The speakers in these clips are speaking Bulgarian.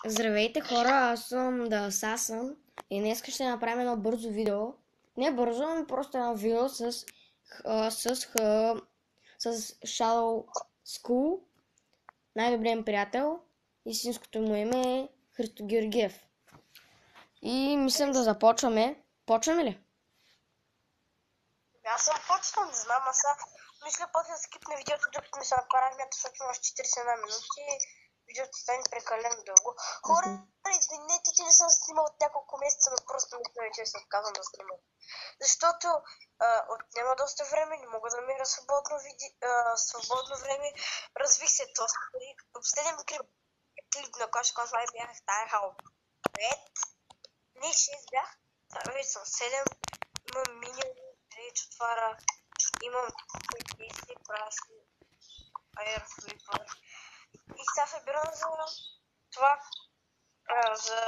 Здравейте хора, аз съм The Assassin и днес ще направим едно бързо видео. Не бързо, ами просто едно видео с Shadow School, най-добрият ми приятел. Истинското му име е Христо Георгиев. И мислям да започваме. Почваме ли? Аз съм почнал, не знам, аз мисля после да скипне видеото, докато ми се направя армията, защото имаш 41 минути и видеото стане прекалено дълго. Хора, извинете, че не съм снимал от няколко месеца, но просто мисля, че се отказвам да снимам. Защото отнема доста време, не мога да намеря свободно време, развих се доста. Последен клип на Clash of Clans бях станахал 5, не 6 бях, вече съм 7, имам минимум реч отваря, имам 10 прасни Air Flipper. И сега събирам за това, за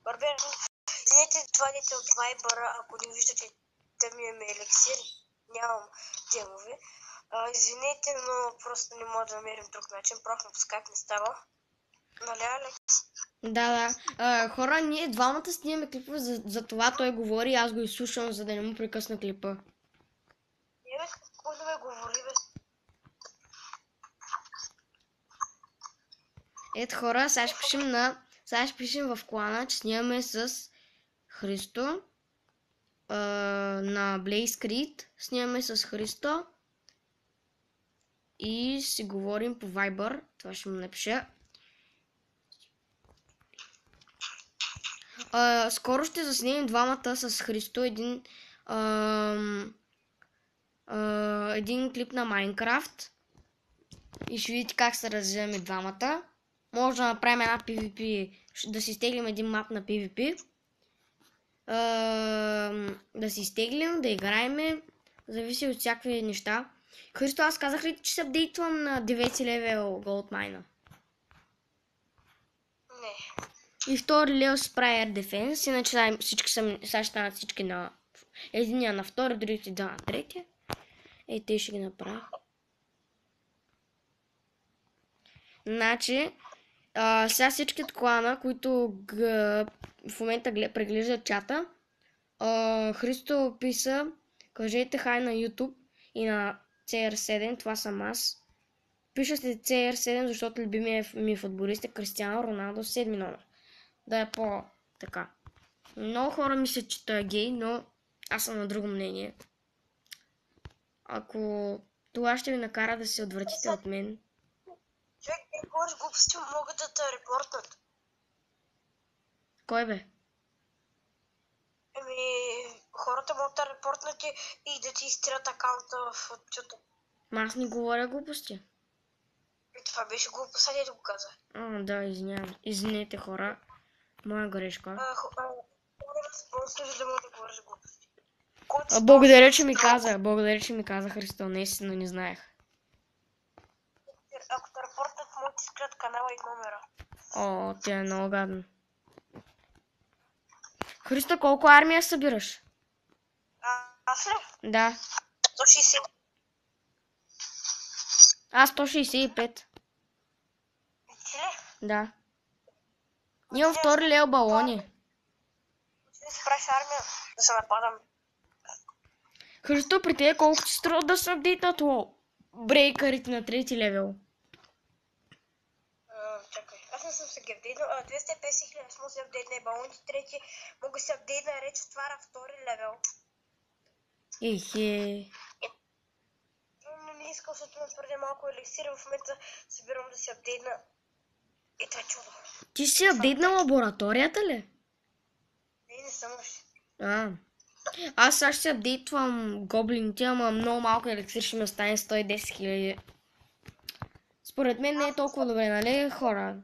Барбер. Извинете това дете от Viber, ако не виждате, да ми е елексир, нямам демове. Извинете, но просто не мога да намерим друг начин, просто по скайп не става. Нали, Алекс? Да. Хора, ние двамата снимаме клипове, за това той говори и аз го изслушвам, за да не му прекъсна клипа. Не бе, какво да ме говори, бе? Ето хора, сега ще пишем в клана, че снимаме с Христо. На Blaze Creed снимаме с Христо. И си говорим по Viber. Това ще му напиша. Скоро ще заснемем двамата с Христо един клип на Майнкрафт. И ще видите как се развиваме двамата. Може да направим една PvP, да си изтеглим един мап на PvP. Да си изтеглим, да играем. Зависи от всякакви неща. Христо, аз казах ли, че се апдейтвам на 9 левел Goldmine? Не. И втори левел с Prayer Defense. Иначе сега ще станат всички на единия на втори, другите два на третия. Ей, те ще ги направя. Значи, сега всички от клана, които в момента преглеждат чата, Христо писа, кажете хай на YouTube и на CR7, това съм аз. Пиша се CR7, защото любимият ми футболист е Кристиано Роналдо, 7 номер. Да е по-така. Много хора мислят, че той е гей, но аз съм на друго мнение. Ако това ще ви накара да се отвратите от мен. Човек, не говориш глупости, могат да те репортнат. Кой бе? Хората могат да репортнат и да ти изтират акаунта в YouTube. Аз не говоря глупости. И това беше глупост, а не да го каза. Да, извинете хора. Моя грешка. Хора, спонсори да мога да говориш глупости. Благодаря, че ми каза Христо, наистина не знаех. Ако те репортнат, могат да скрият канала и номера. Тя е много гадно. Христо, колко армия събираш? Аз ли? Да. 160. Аз 165. Ти ли? Да. Имам втори левел балони. Ти си правиш армия да се нападам. Христо, при тебе колко ти струва да се апдейтнат брейкърите на трети левел? Чакай, аз не съм се ги апдейтнал. 250 000, аз мога да се апдейтна и балоните трети. Мога да се апдейтна реч отваря втори левел. Ехе. Но не искам, защото ме твърде малко елексира. В момента събирам да се апдейтна. И това е чудо. Ти си апдейтна лабораторията ли? Не съм още. Аз сега ще се апдейтвам гоблините, ама много малко елексир ще ми остане 110 000. Според мен не е толкова добре, нали хора?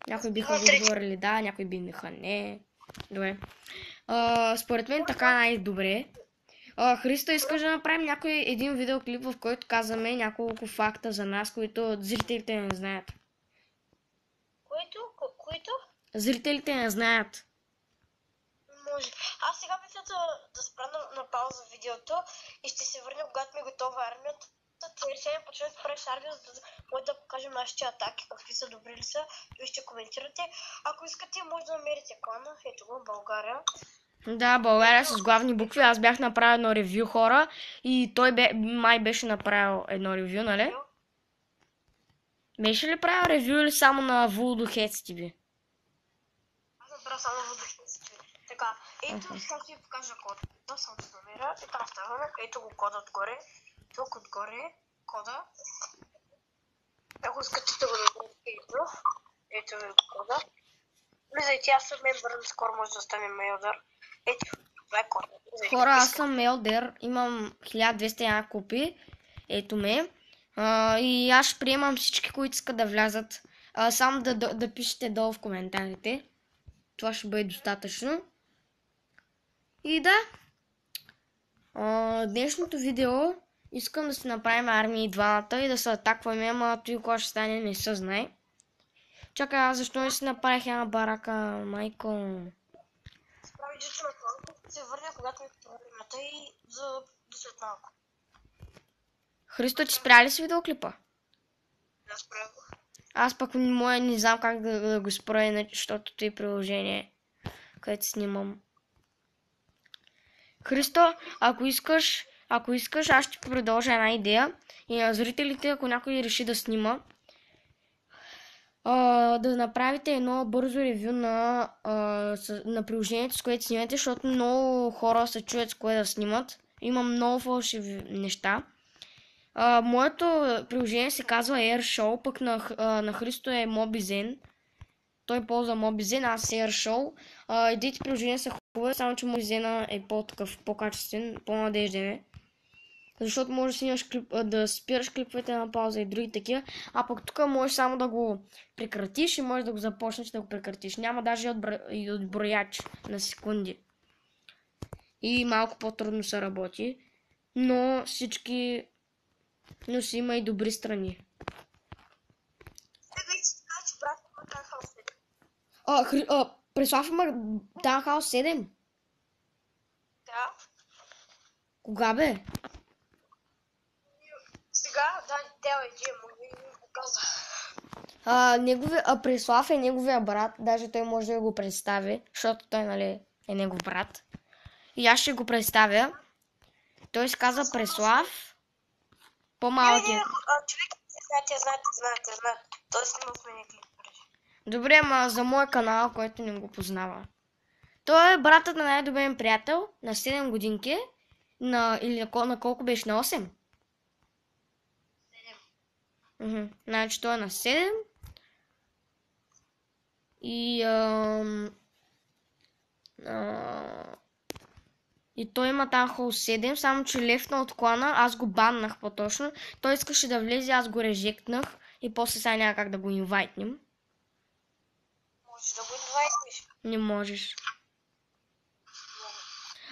Някои биха го говорили да, някои биха не. Добре. Според мен така най-добре. Христо, искаш да направим един видеоклип, в който казваме няколко факта за нас, които зрителите не знаят. Които? Зрителите не знаят. Може. Аз сега мисля да спра на пауза видеото и ще се върна, когато ми е готова армията бетата версия и почнем да правиш армия, за да може да покажем нашите атаки, какви са, добри ли са, и ще коментирате. Ако искате, може да намерите клана, ето го, България. Да, България с главни букви. Аз бях направил едно ревю, хора, и той май беше направил едно ревю, нали? Беше ли правил ревю или само на Voodoo Heads TV? Аз направя само водохинствие. Така, ето сега ще ви покажа кода. Да, само се намеря. И там ставаме. Ето го кода отгоре. Тук отгоре кода. Ако искате да го направите, ето ви кода. Влизайте, аз съм мембър, скоро може да стане мейлдър. Ето, това е кода. Хора, аз съм мелдер, имам 1200 копи. Ето ме. И аз ще приемам всички, които искат да влязат. Само да пишете долу в коментарите. Това ще бъде достатъчно. И да. Днешното видео искам да си направим армии двамата и да се атакваме, ама той кога ще стане не се знае. Чакай, аз защо не си направих една барака, майко? Справи дичо на това, се върня, когато ми проблемата и за след малко. Христо, ти спря ли си видеоклипа? Да, справя го. Аз пък не знам как да го спра, защото той приложение, където снимам. Христо, ако искаш, аз ще продължа една идея. И на зрителите, ако някой реши да снима, да направите едно бързо ревю на приложението, с което снимате, защото много хора се чуят с кое да снимат. Има много фалшиви неща. Моето приложение се казва AirShow, пък на Христо е Mobizen. Той ползва Mobizen, аз AirShow. И двете приложения са хубави, само че Mobizen е по-такъв, по-качествен, по-надежден е. Защото можеш да спираш клиповете на пауза и други такива, а пък тук можеш само да го прекратиш и можеш да го започнеш да го прекратиш. Няма даже и отброяч на секунди. И малко по-трудно се работи, но но си има и добри страни. Сега и си кажа, че брат има Townhouse 7. Преслав има Townhouse 7? Да. Кога бе? Сега, да, Дел е Джим, ми го каза. Преслав е неговия брат, даже той може да го представи, защото той, нали, е негов брат. И аз ще го представя. Той се казва Преслав. По-малкият. Човек, знаете. Той снима с мен клип преди. Добре, ама за моя канал, който не го познава. Той е братът на най-добрия приятел, на 7 годинки. Или на колко беше? На 8? 7. Значи той е на 7. И той има Townhouse 7, само че лефна от клана, аз го баннах по-точно. Той искаше да влезе, аз го режектнах и после сега няма как да го инвайтнем. Можеш да го инвайтнеш. Не можеш.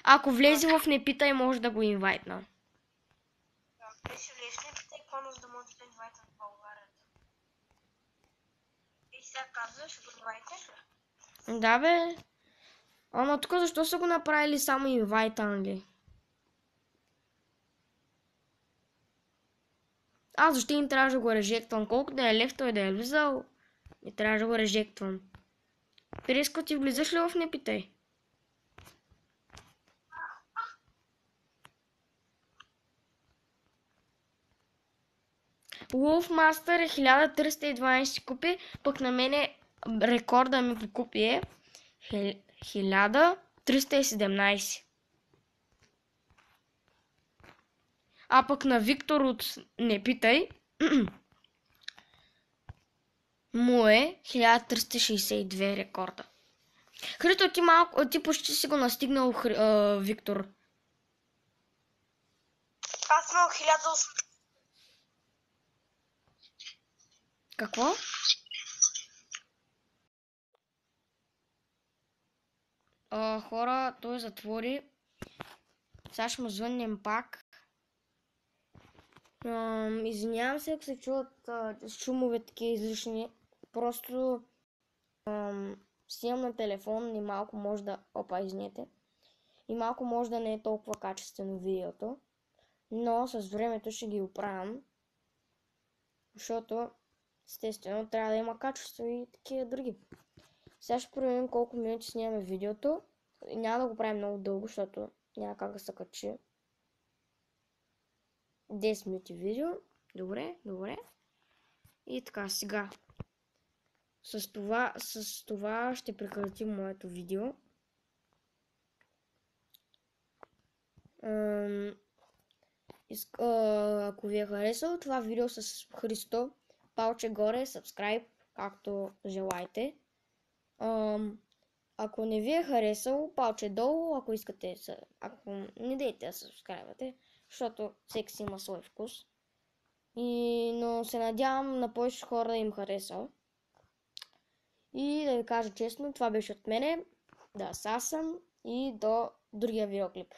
Ако влезе в не питай, може да го инвайтна. Беше влез не питай клана, за да може да инвайтнат в България. И сега казваш, ще го инвайтнеш ли? Да бе. Ама тук защо са го направили само инвайта, нали? Аз защо им трябваше да го режектвам? Колко да е лефто и да е влизал, не трябва да го режектвам. Переско, ти влизаш ли в не питай? Wolfmaster е 1312 купи, пък на мене рекорда ми по купи е 1317. А пък на Виктор от не питай му е 1362 рекорда. Хрито, ти почти си го настигнал, Виктор. Аз съм 1008. Какво? Хора, той затвори. Сега ще му звъннем пак. Извинявам се, ако се чуват шумове такива излишни. Просто снимам на телефон и малко може да... Опа, извинете. И малко може да не е толкова качествено видеото. Но с времето ще ги оправям, защото естествено трябва да има качество и такива други. Сега ще проверим колко минути снимаме видеото. Няма да го правим много дълго, защото няма как да се качи. 10 минути видео. Добре, добре. И така, сега. С това ще прекратим моето видео. Ако ви е харесало това видео с Христо, палче горе, subscribe, както желаете. Ако не ви е харесало, палче долу, ако не дейте да се subscribe-ате, защото всеки си има свой вкус. Но се надявам на повече хора да им хареса. И да ви кажа честно, това беше от мене. Да, аз съм и до другия видеоклип.